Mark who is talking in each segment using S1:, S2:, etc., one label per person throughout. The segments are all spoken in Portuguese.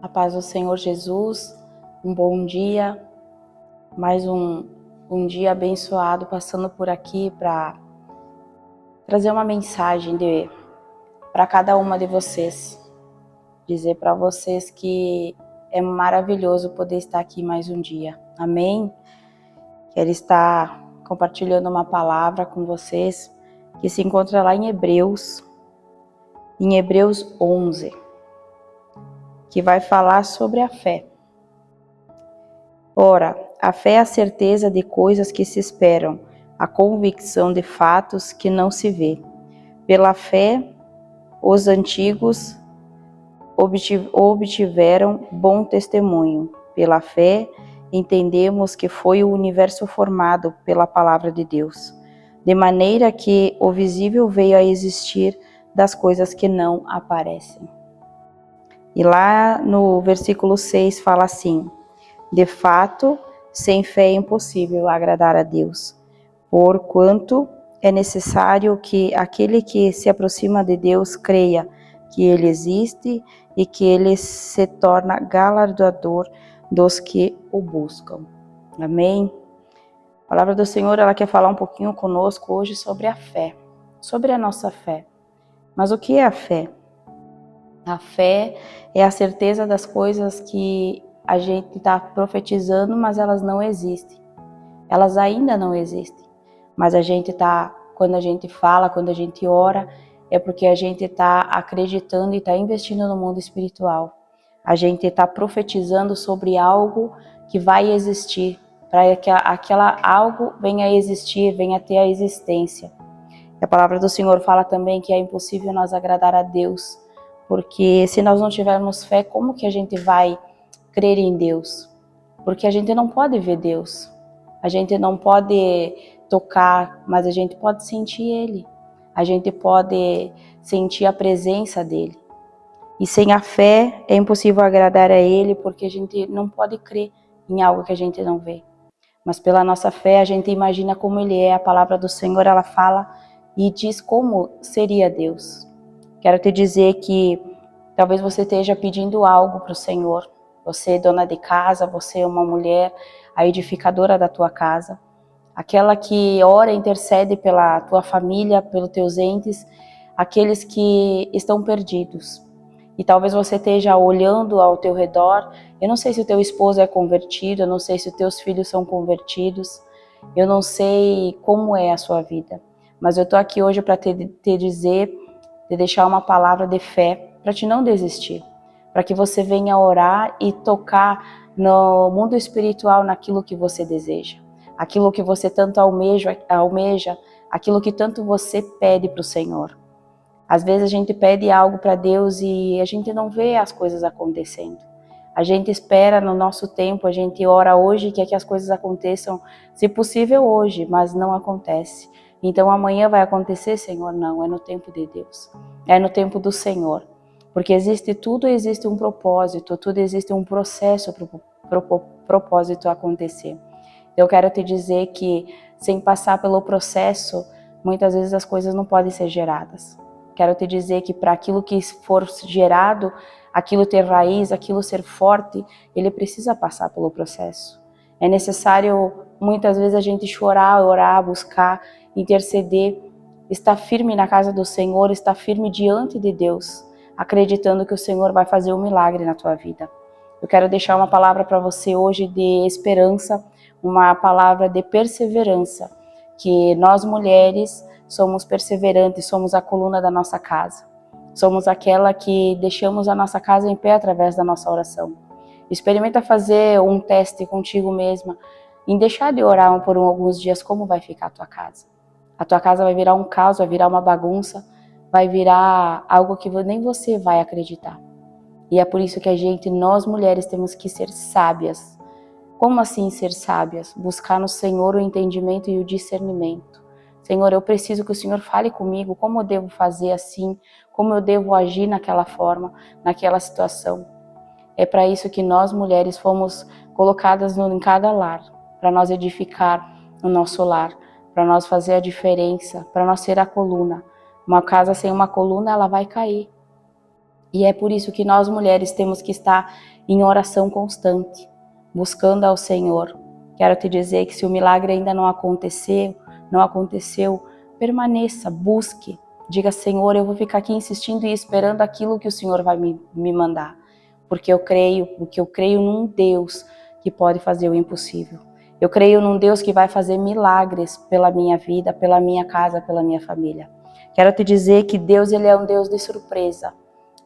S1: A paz do Senhor Jesus, um bom dia, mais um dia abençoado passando por aqui para trazer uma mensagem para cada uma de vocês. Dizer para vocês que é maravilhoso poder estar aqui mais um dia. Amém? Quero estar compartilhando uma palavra com vocês que se encontra lá em Hebreus 11, que vai falar sobre a fé. Ora, a fé é a certeza de coisas que se esperam, a convicção de fatos que não se vê. Pela fé, os antigos obtiveram bom testemunho. Pela fé, entendemos que foi o universo formado pela palavra de Deus, de maneira que o visível veio a existir das coisas que não aparecem. E lá no versículo 6 fala assim: de fato, sem fé é impossível agradar a Deus, porquanto é necessário que aquele que se aproxima de Deus creia que Ele existe e que Ele se torna galardoador dos que o buscam. Amém? A palavra do Senhor, ela quer falar um pouquinho conosco hoje sobre a fé, sobre a nossa fé. Mas o que é a fé? A fé é a certeza das coisas que a gente está profetizando, mas elas não existem. Elas ainda não existem. Mas quando a gente fala, quando a gente ora, é porque a gente está acreditando e está investindo no mundo espiritual. A gente está profetizando sobre algo que vai existir, para que aquela algo venha a existir, venha a ter a existência. E a palavra do Senhor fala também que é impossível nós agradar a Deus, porque se nós não tivermos fé, como que a gente vai crer em Deus? Porque a gente não pode ver Deus, a gente não pode tocar, mas a gente pode sentir Ele, a gente pode sentir a presença dEle. E sem a fé é impossível agradar a Ele, porque a gente não pode crer em algo que a gente não vê. Mas pela nossa fé a gente imagina como Ele é. A palavra do Senhor, ela fala e diz como seria Deus. Quero te dizer que talvez você esteja pedindo algo para o Senhor. Você é dona de casa, você é uma mulher, a edificadora da tua casa, aquela que ora e intercede pela tua família, pelos teus entes, aqueles que estão perdidos. E talvez você esteja olhando ao teu redor. Eu não sei se o teu esposo é convertido, eu não sei se os teus filhos são convertidos, eu não sei como é a sua vida. Mas eu estou aqui hoje para te dizer, de deixar uma palavra de fé, para te não desistir, para que você venha orar e tocar no mundo espiritual naquilo que você deseja, aquilo que você tanto almeja, aquilo que tanto você pede para o Senhor. Às vezes a gente pede algo para Deus e a gente não vê as coisas acontecendo. A gente espera no nosso tempo, a gente ora hoje e quer que as coisas aconteçam, se possível hoje, mas não acontece. Então amanhã vai acontecer, Senhor? Não, é no tempo de Deus, é no tempo do Senhor. Porque tudo existe um propósito, tudo existe um processo para o propósito acontecer. Eu quero te dizer que sem passar pelo processo, muitas vezes as coisas não podem ser geradas. Quero te dizer que para aquilo que for gerado, aquilo ter raiz, aquilo ser forte, ele precisa passar pelo processo. É necessário muitas vezes a gente chorar, orar, buscar, interceder, estar firme na casa do Senhor, estar firme diante de Deus, acreditando que o Senhor vai fazer um milagre na tua vida. Eu quero deixar uma palavra para você hoje de esperança, uma palavra de perseverança, que nós mulheres somos perseverantes, somos a coluna da nossa casa. Somos aquela que deixamos a nossa casa em pé através da nossa oração. Experimenta fazer um teste contigo mesma, em deixar de orar por alguns dias, como vai ficar a tua casa. A tua casa vai virar um caos, vai virar uma bagunça, vai virar algo que nem você vai acreditar. E é por isso que nós mulheres temos que ser sábias. Como assim ser sábias? Buscar no Senhor o entendimento e o discernimento. Senhor, eu preciso que o Senhor fale comigo, como eu devo fazer assim, como eu devo agir naquela forma, naquela situação. É para isso que nós mulheres fomos colocadas em cada lar, para nós edificar o nosso lar, para nós fazer a diferença, para nós ser a coluna. Uma casa sem uma coluna, ela vai cair. E é por isso que nós mulheres temos que estar em oração constante, buscando ao Senhor. Quero te dizer que se o milagre ainda não aconteceu, permaneça, busque. Diga, Senhor, eu vou ficar aqui insistindo e esperando aquilo que o Senhor vai me mandar. Porque eu creio num Deus que pode fazer o impossível. Eu creio num Deus que vai fazer milagres pela minha vida, pela minha casa, pela minha família. Quero te dizer que Deus, Ele é um Deus de surpresa.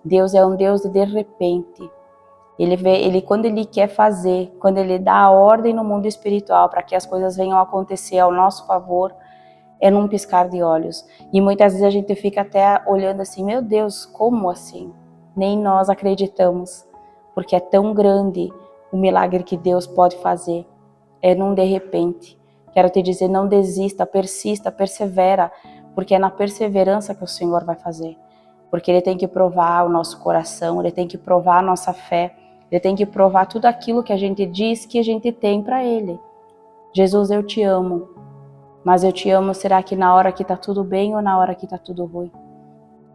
S1: Deus é um Deus de repente. Ele, quando Ele quer fazer, quando Ele dá a ordem no mundo espiritual para que as coisas venham a acontecer ao nosso favor, é num piscar de olhos. E muitas vezes a gente fica até olhando assim, meu Deus, como assim? Nem nós acreditamos, porque é tão grande o milagre que Deus pode fazer. É num de repente. Quero te dizer, não desista, persista, persevera, porque é na perseverança que o Senhor vai fazer. Porque Ele tem que provar o nosso coração, Ele tem que provar a nossa fé, Ele tem que provar tudo aquilo que a gente diz que a gente tem para Ele. Jesus, eu te amo, mas eu te amo, será que na hora que tá tudo bem ou na hora que tá tudo ruim?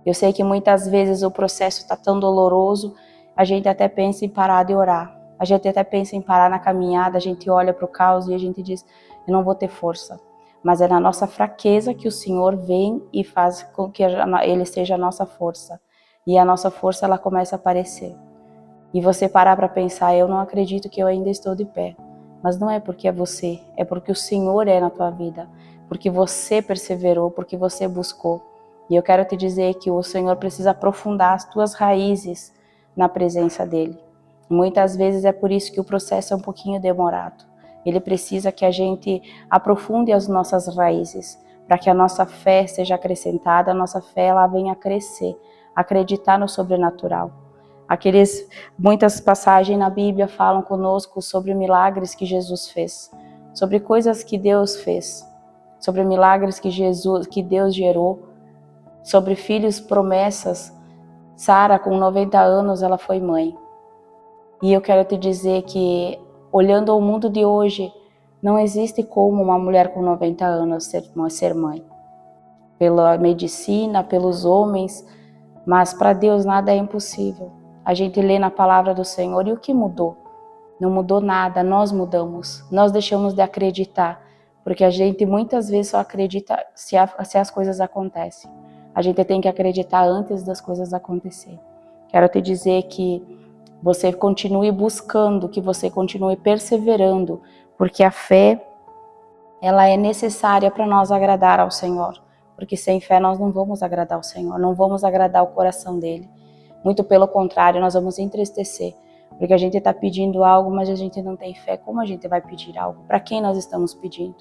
S1: Eu sei que muitas vezes o processo está tão doloroso, a gente até pensa em parar de orar. A gente até pensa em parar na caminhada, a gente olha para o caos e a gente diz, eu não vou ter força. Mas é na nossa fraqueza que o Senhor vem e faz com que Ele seja a nossa força. E a nossa força, ela começa a aparecer. E você parar para pensar, eu não acredito que eu ainda estou de pé. Mas não é porque é você, é porque o Senhor é na tua vida. Porque você perseverou, porque você buscou. E eu quero te dizer que o Senhor precisa aprofundar as tuas raízes na presença dEle. Muitas vezes é por isso que o processo é um pouquinho demorado. Ele precisa que a gente aprofunde as nossas raízes, para que a nossa fé seja acrescentada, a nossa fé ela venha a crescer, acreditar no sobrenatural. Muitas passagens na Bíblia falam conosco sobre milagres que Jesus fez, sobre coisas que Deus fez, sobre milagres que Deus gerou, sobre filhos, promessas. Sara, com 90 anos, ela foi mãe. E eu quero te dizer que, olhando ao mundo de hoje, não existe como uma mulher com 90 anos ser mãe. Pela medicina, pelos homens, mas para Deus nada é impossível. A gente lê na palavra do Senhor e o que mudou? Não mudou nada, nós mudamos. Nós deixamos de acreditar, porque a gente muitas vezes só acredita se as coisas acontecem. A gente tem que acreditar antes das coisas acontecerem. Quero te dizer que você continue buscando, que você continue perseverando, porque a fé, ela é necessária para nós agradar ao Senhor. Porque sem fé nós não vamos agradar ao Senhor, não vamos agradar o coração dEle. Muito pelo contrário, nós vamos entristecer. Porque a gente está pedindo algo, mas a gente não tem fé. Como a gente vai pedir algo? Para quem nós estamos pedindo?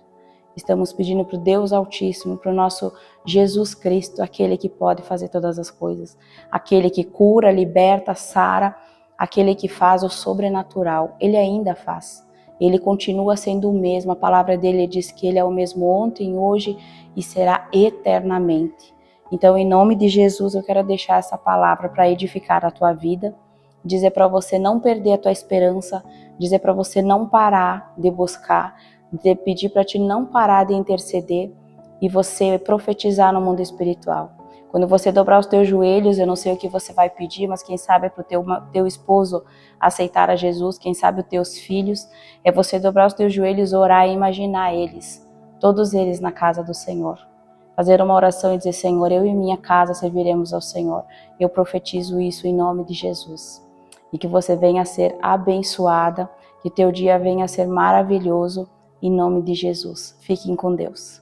S1: Estamos pedindo para o Deus Altíssimo, para o nosso Jesus Cristo, aquele que pode fazer todas as coisas. Aquele que cura, liberta, sara, aquele que faz o sobrenatural. Ele ainda faz. Ele continua sendo o mesmo. A palavra dele diz que ele é o mesmo ontem, hoje e será eternamente. Então, em nome de Jesus, eu quero deixar essa palavra para edificar a tua vida, dizer para você não perder a tua esperança, dizer para você não parar de buscar, de pedir para ti não parar de interceder e você profetizar no mundo espiritual. Quando você dobrar os teus joelhos, eu não sei o que você vai pedir, mas quem sabe é para o teu esposo aceitar a Jesus, quem sabe os teus filhos, é você dobrar os teus joelhos, orar e imaginar eles, todos eles na casa do Senhor. Fazer uma oração e dizer, Senhor, eu e minha casa serviremos ao Senhor. Eu profetizo isso em nome de Jesus. E que você venha a ser abençoada, que teu dia venha a ser maravilhoso, em nome de Jesus. Fiquem com Deus.